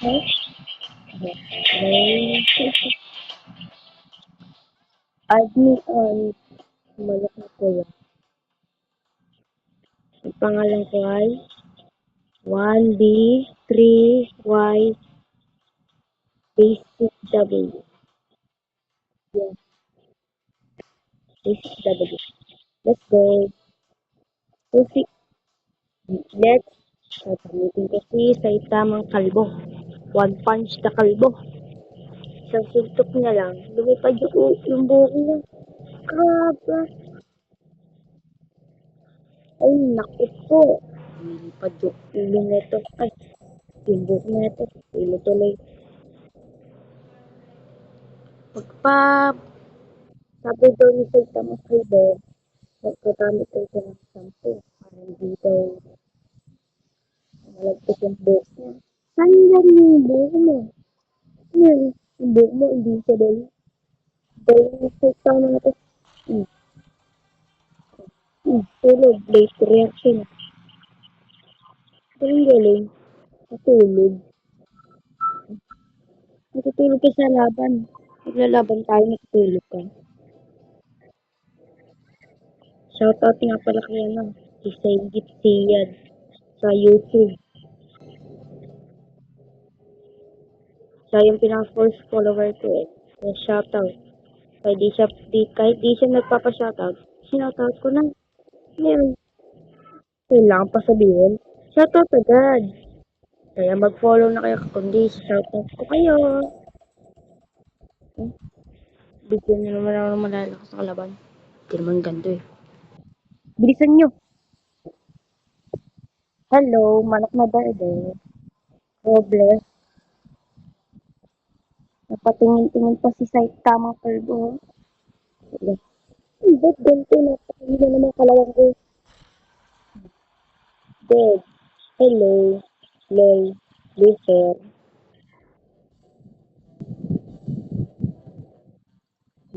Okay. Add me on Manok na Kuya. Ang pangalan ko ay 1B3Y Basic W. Yes, Basic W. Let's go. Susi. Let's gagamitin ko si Saitamang Kalbo. One punch na kalbo. Isang suntok niya lang. Lumipad yung buhok niya. Grabe. Ay, naku po. Lumipad yung ulo nito. Ay, yung buhok nito. Ulo tuloy. Pagpa, sabi daw ni Saitamang Kalbo, magkagamit daw siya ng shampoo. Para hindi daw malagpit yung buhok niya. Saan yan yung buhok mo? Yan, yung buhok mo, hindi siya daw. Dahil yung Saitama na to. Hmm. Tulog. Late reaction. Ang galing. Natulog. Natutulog ka sa laban. Naglalaban tayo, natutulog ka. Shoutout nga pala kay si Saygit Siyad sa YouTube. Siya yung pinaka-first follower ko eh. Kaya shoutout. Kahit di siya nagpapa-shoutout, shoutout ko na. Meron. Kailangan pa sabihin. Shoutout agad. Kaya mag-follow na kayo kundi shoutout ko kayo. Bigyan nyo naman ako ng malalakas na kalaban. Hindi naman ganito eh. Bilisan nyo. Hello, manok na berde. Robles. Napatingin-tingin pa si Tamang Kalbo. Ba't ganito? Napakahila naman kalawang ko. Dead. Hello. Lol. Loser.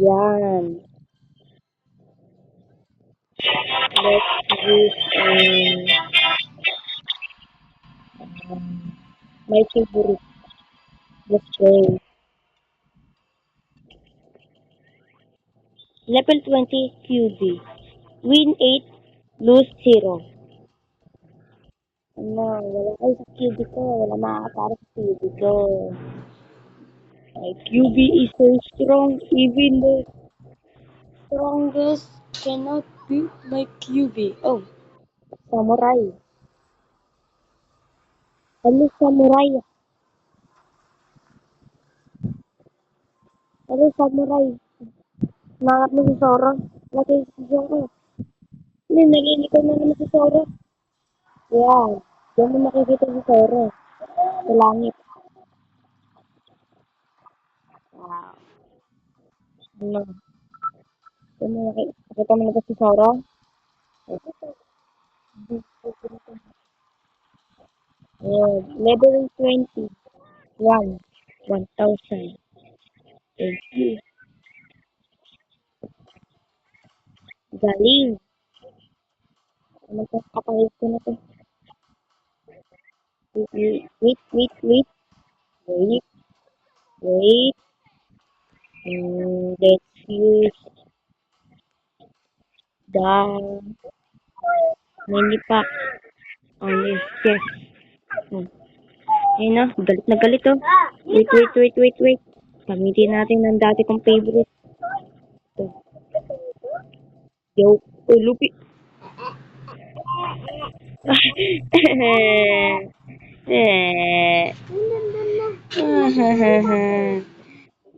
Yan. Let's use my favorite. Let's go. Level 20 QB. Win 8, lose 0. Ano, wala kayo sa QB ko. Wala makakatara sa QB ko. My QB is so strong, even the strongest cannot beat my QB. Oh, samurai. Hello, samurai. Hello, samurai. Nangat mo si Sora. Lagi si Sora. Hindi, nalilikaw na naman si Sora. Yan. Diyan mo makikita si Sora. Sa langit. Wow. Ano? Diyan mo nakikita mo na ba si Sora? Ayan. Level 20. 1,000. Thank you. Galing. Magkakapalit ko na to. Wait. Wait. Wait. Let's use the mini pack. Oh, yes. Ayun na, galit na galit oh. Wait. Gamitin natin ng dati kong favorite. Ito. Yo, lupi.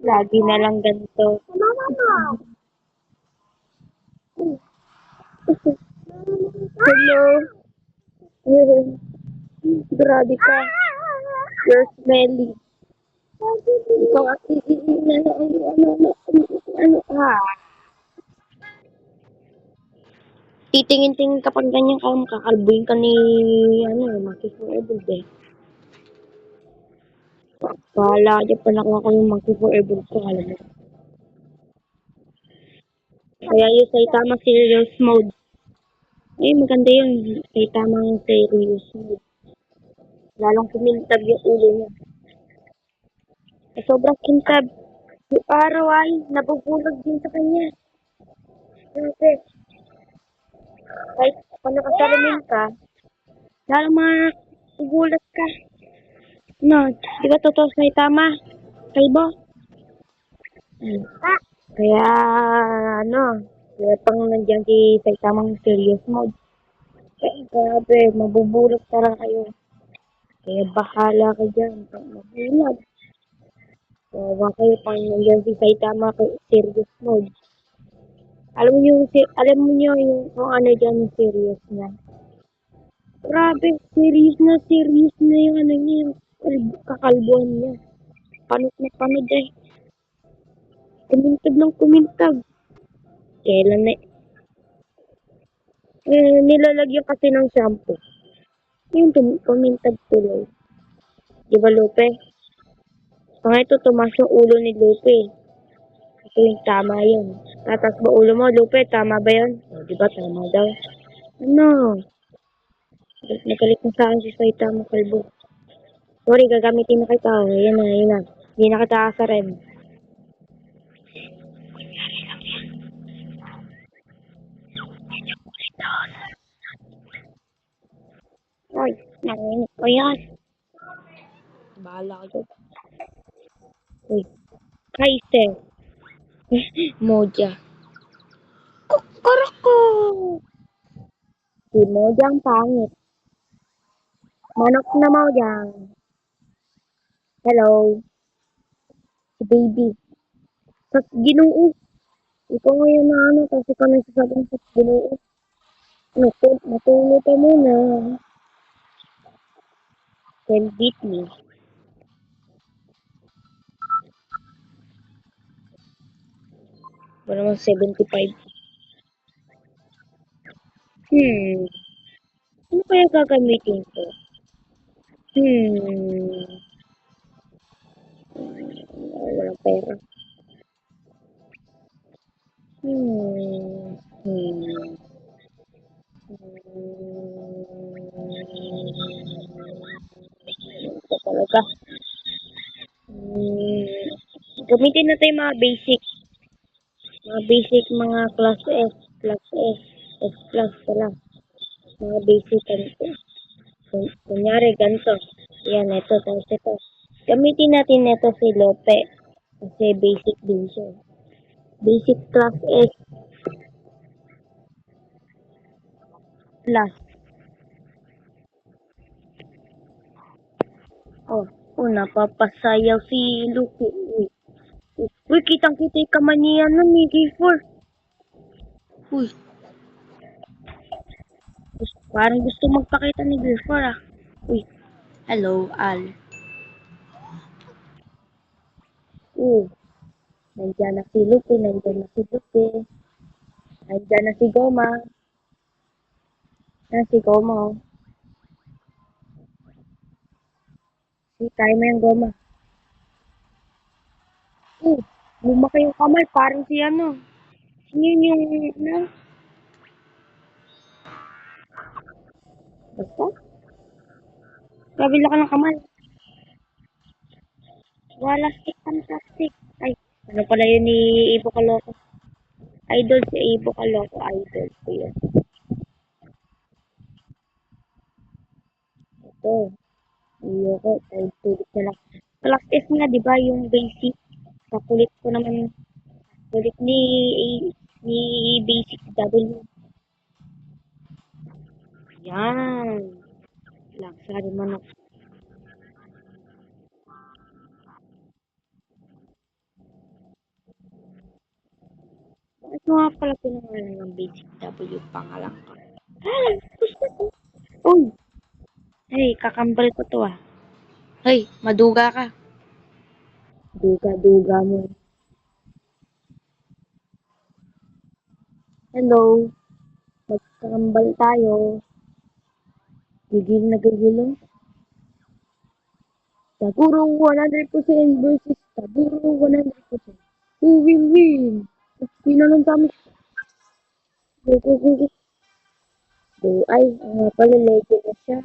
Lagi na lang ganito. Hello. Grabe ka. You're smelly. Ikaw at titingin-tingin kapag ganyan ka, makakalbuin ka ni, Maki Forever, eh. Bahala dyan, panakuha ko yung Monkey Forever ko, alam mo. Kaya yung Saitama Serious Mode. Eh, maganda yun. Saitama serious mode. Lalong kumintab yung ulo niya. Sobrang kintab. Yung araw ay nabubulog din sa kanya. Grabe. Kahit kung nakasalamin ka, lalo magugulat ka. No, di ba totoo sa tama? Kalbo? Hmm. Kaya, ano, kaya pang nandiyan si Saitamang serious mode. Kaya grabe, mabubulog talaga kayo. Kaya bahala ka dyan. Pag mabulag. Kawawa kayo pang nandiyan si Saitama kay serious mode. Alam mo niyo yung kung ano dyan yung serious na. Grabe, serious na yung ano niya, yung kakalbuhan niya. Panot na panot eh. Kumintab ng kumintab. Kailan na, nilalagyan kasi ng shampoo. Yung kumintab tuloy. Di ba, Lupe? Mga ito, tumas yung ulo ni Lupe. Ito yung tama yun. Tatas ba ulo mo, Lupe? Tama ba yun? O, di ba, tama daw. Ano? Nagalit na sa akin si Saitama Kalbo. Sorry, gagamitin na kita. O, yan na, yan na. Hindi na kita asarin. Ay, narinig ko yan. Bahala ka dyan. Uy, Kaise. Moja. Kukurako! Si Moja ang pangit. Manok na Mojang. Hello, si Baby. Sa ginoo. Ikaw ngayon na ano, tapos ikaw nagsasabing sa ginoo. Matulog ka muna. Then beat me. Wala naman 75. Hmm. Ano kaya gagamitin ko? Hmm. Walang pera. Hmm. Hmm. Ito talaga. Hmm. Gamitin natin yung mga basic. Mga basic mga class S. Class S. S class pala. Mga basic ganito. Kunyari ganito. Yan, ito. Tapos ito. Gamitin natin ito si Lope. Kasi basic din siya. Basic class S plus. Oh, napapasayaw si Lupe. Uy, uy, kitang-kita yung kamay niya nun ni G4. Uy, parang gusto magpakita ni G4 ah. Uy, hello, Al. Nandiyan na si Lupe, nandiyan na si Lupe. Nandiyan na si Goma. Si Goma oh. Si tayo mo yung Goma. Lumaki yung kamay, parang si ano. Sino yun yung, ano? Basta? Grabe laki ng kamay. Walastik, fantastic. Ay, ano pala yun ni Ibo Kaloko? Idol si Ibo Kaloko, idol ko yun. Ito, iyo ko, tulit na lang. Class S nga, di ba, yung basic. Kakulit ko naman, kulit ni basic W. Yan. Laksa rin manok. Bakit mo nga pala pinangalan ng basic W pangalan ko? Ay, gusto ko. Uy, hey, kakambal ko to ah. Hey, maduga ka. Duga-duga mo. Hello, magkakambal tayo. Gigil na gigil oh. Taguro 100% versus Taguro 100%. Who will win? Sino nang kami? Go, go, go, go. Go, ay, nga pala, legend na siya.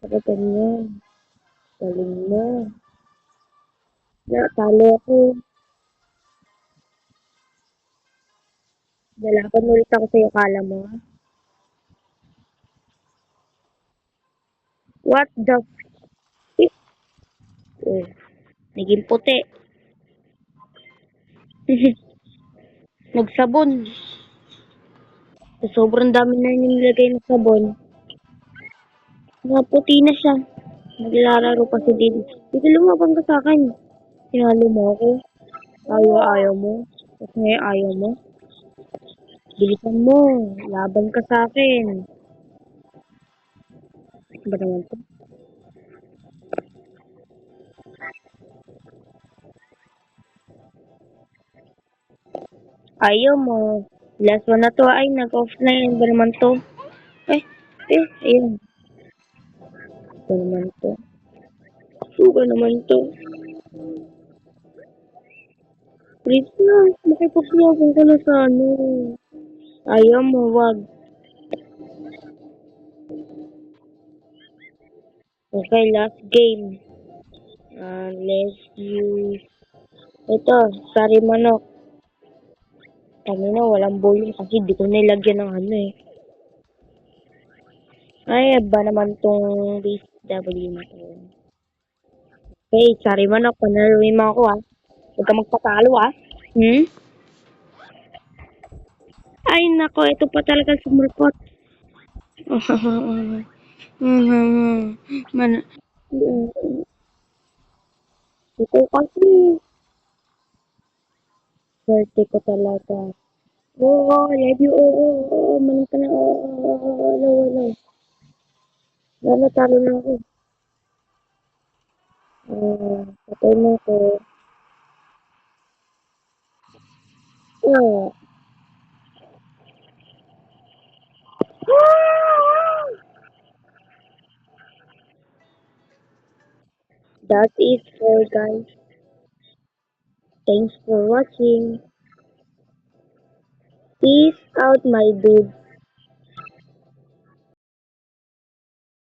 Pagka ganyan. Galing mo. Talo ako. Lalaban ulit ako sa'yo, kala mo. What the f***? Oh, naging puti. Nagsabon. Sa sobrang dami na nilagay ng sabon, naputi na siya. Naglalaro pa si Didi. Sige, lumabang ka sa akin. Sinalo mo ako. Ayaw mo. Tapos ngayon ayaw mo. Bilisan mo. Laban ka sa akin. Ano ba naman to? Ayaw mo. Last one na to. Ay, nag-offline. Ano ba naman to? Eh, ayun. Ito naman to. Ito ba naman to? Please na. Makipaglaban ka na sa ano. Ayaw mo, wag. Okay, last game. Let's use... Ito, sari manok. Kami na, walang volume kasi di ko nilagyan ng ano eh. Ay, ba naman tong DSW na to. Okay, sari manok. Panaluin mo ako ah. Huwag ka magpatalo ah. Hmm? Ay, nako, ito pa talaga sumulpot. Man, ito kasi. Birthday ko talaga. Oo, love you. Oo, manong ka na. Wala, wala. Wala, talo na ako. Patay mo ko. Ah. That is for guys. Thanks for watching. Peace out, my dude.